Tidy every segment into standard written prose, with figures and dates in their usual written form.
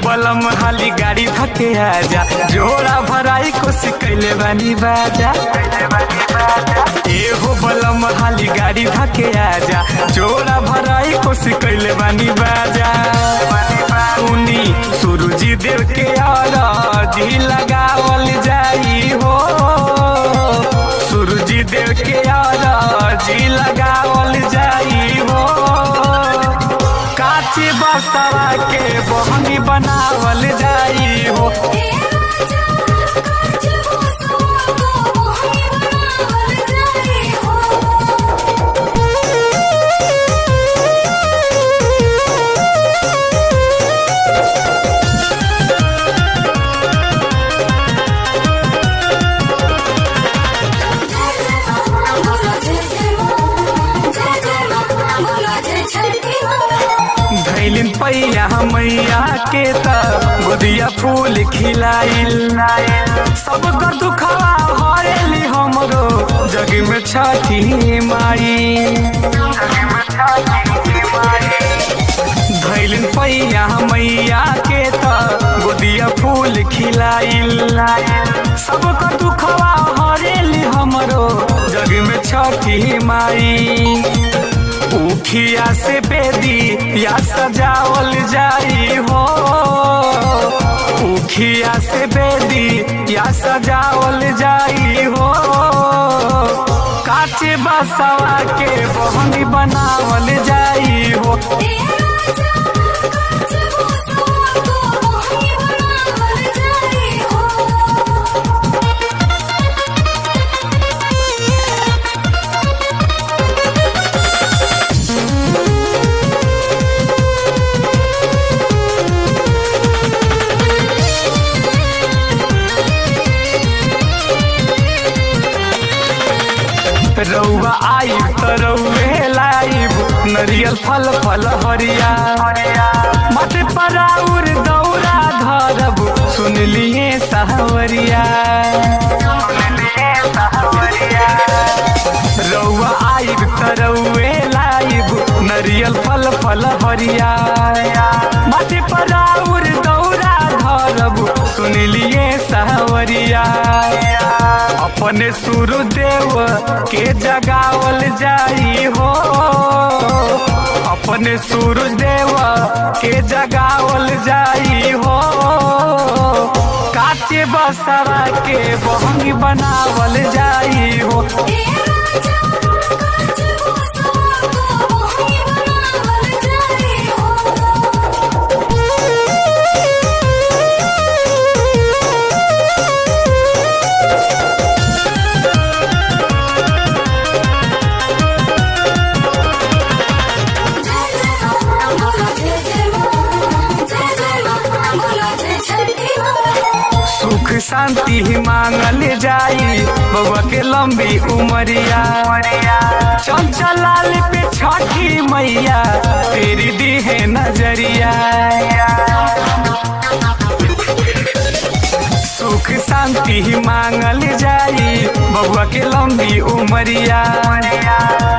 बलम हाली गाड़ी धके आजा, जोड़ा भराई कोसी कैले बानी बाजा। एहो बलम हाली गाड़ी धके आजा, जोड़ा भराई कोसी कैले बानी बाजा। सुनी सूरजी देव के अरजी लगावल जाई हो, सूरजी देव के अरजी लगावल जाई हो। काची बसवा के बहंगी बनावल जाई हो। धैलिन पैया मैया के त गोदिया फूल खिलाइल, सब कर दुखवा हरेली हमरो जग में छठी माई। धैलिन पैया मैया के त गोदिया फूल खिलाइल, सब कर दुखवा हरेली हमरो जग में छठी माई। उखिया से बेदी या सजावल जाई हो, उखिया से बेदी या सजावल जाई हो। काचे बसवा के बहंगी बनावल जाई हो। रउआ आइब त रउए लाइब नरियल फल फल हरिया, माथे पर आउर दौरा धरब सुन लिए सहवरिया। रउआ आइब त रउए लाइब नरियल फल फल हरिया, माथे पर आउर दौरा धरब सुन लिए सहवरिया। अपने सूर्यदेव के जगावल जाई हो, अपने सूर्यदेव के जगावल जाई हो। काचे बसवा के बहंगी बनावल जाई हो। सुख शांति मांगल जाई बउआ के लंबी उमरिया, चंचल लाल पे छठी मैया तेरी दी है नजरिया। सुख शांति मांगल जाई बउआ के लंबी उमरिया,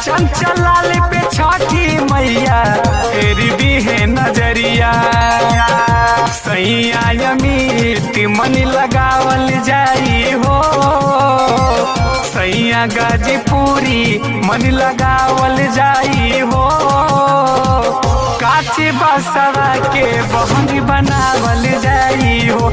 चंचल लाल पे छठी मैया तेरी दी है नजरिया। सैया अमित मन लगावल जाई हो, सैया गाजीपुरी मन लगावल जाई हो। काचे बसवा के बहंगी बनावल जाई हो।